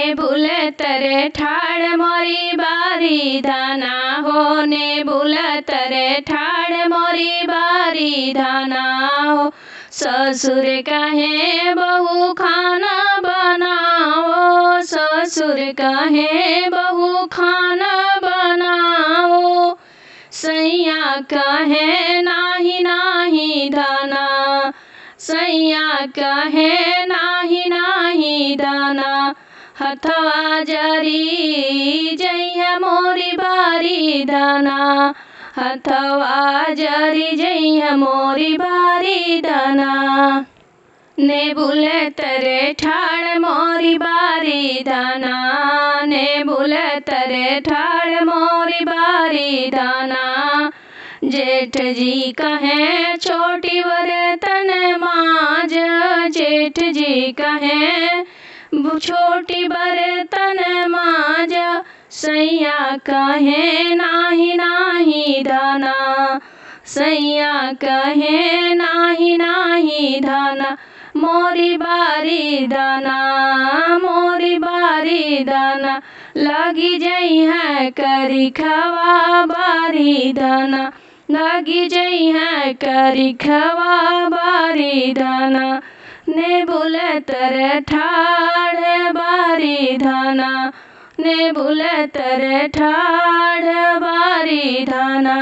ने बुले तरे ठाड़ मोरी बारी दाना हो, ने बुले तरे ठाड़ मोरी बारी दाना हो। ससुर कहे बहू खाना बनाओ, ससुर कहे बहू खाना बनाओ। सैया कहे नाही नाही दाना, सैया कहे नाही नाही दाना। हथवा जरी जइया मोरी बारी दाना, हथवा जरी जइया मोरी बारी दाना। ने बुले तरे ठाड़ मोरी बारी दाना, ने बुले तरे ठाड़ मोरी बारी दाना। जेठ जी कहे छोटी बर्तन माज, जेठ जी कहे छोटी बर्तन माज। सैया कहे नाही नाही दाना, सैया कहे नाही नाही दाना। मोरी बारी दाना, मोरी बारी दाना। लगी जई है करी खवा बारी दाना, लगी जई है करी खवा बारी दाना। ने बुले तरे ठाड़ बारी दाना, ने बुले तरे ठाड़ बारी दाना।